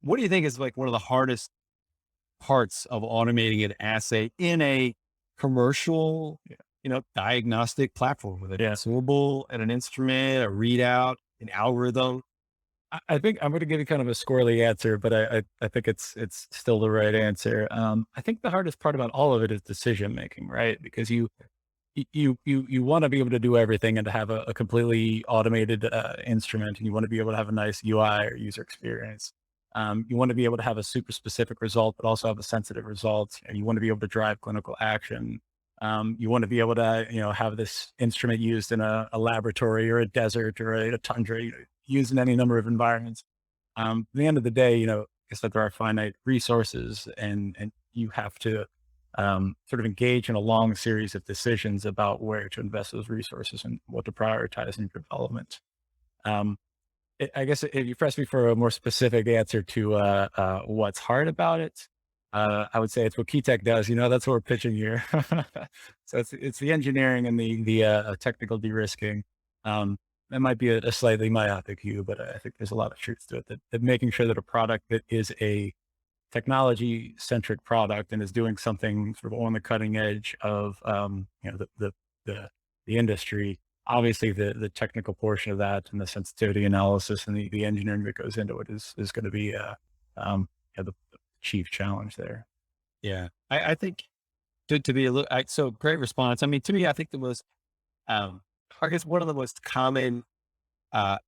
what do you think is like one of the hardest parts of automating an assay in a commercial, Yeah. diagnostic platform with a Yeah. consumable and an instrument, a readout, an algorithm? I think I'm going to give you kind of a squirrely answer, but I think it's still the right answer. I think the hardest part about all of it is decision making, right? Because you want to be able to do everything and to have a completely automated instrument, and you want to be able to have a nice UI or user experience. You want to be able to have a super specific result, but also have a sensitive result, and you want to be able to drive clinical action. You want to be able to, have this instrument used in a laboratory or a desert or a tundra, used in any number of environments. At the end of the day, it's that there are finite resources, and you have to sort of engage in a long series of decisions about where to invest those resources and what to prioritize in your development. Um, I guess if you press me for a more specific answer to what's hard about it, I would say it's what Key Tech does. That's what we're pitching here. So it's the engineering and the technical de-risking. That might be a slightly myopic view, but I think there's a lot of truth to it. That making sure that a product that is a technology centric product and is doing something sort of on the cutting edge of the industry. Obviously, the technical portion of that and the sensitivity analysis and the engineering that goes into it is going to be the chief challenge there. Yeah. I think to be a little, so great response. I mean, to me, I think the most, um, I guess one of the most common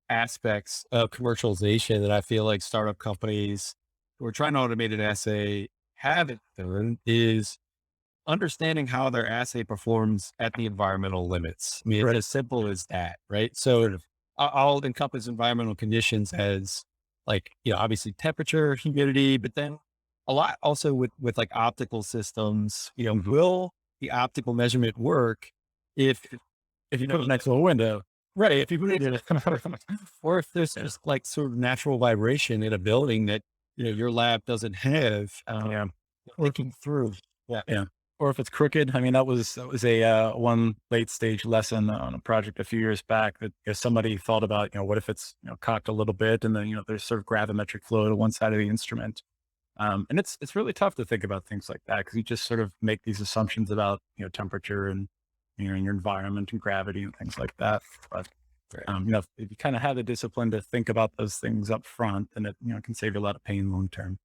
aspects of commercialization that I feel like startup companies who are trying to automate an assay haven't done is understanding how their assay performs at the environmental limits. I mean, it's Right. as simple as that, right? So I'll encompass environmental conditions as like, obviously temperature, humidity, but then a lot also with like optical systems, Mhm. will the optical measurement work if, If you put know, it next to a window, right. If you put it in or if there's yeah, just like sort of natural vibration in a building that, your lab doesn't have, yeah, or thinking through. Yeah. yeah, or if it's crooked. I mean, that was a one late stage lesson on a project a few years back that somebody thought about, what if it's cocked a little bit, and then there's sort of gravimetric flow to one side of the instrument. And it's really tough to think about things like that because you just sort of make these assumptions about temperature and and your environment and gravity and things like that. But Right. if you kind of have the discipline to think about those things up front, then it can save you a lot of pain long term.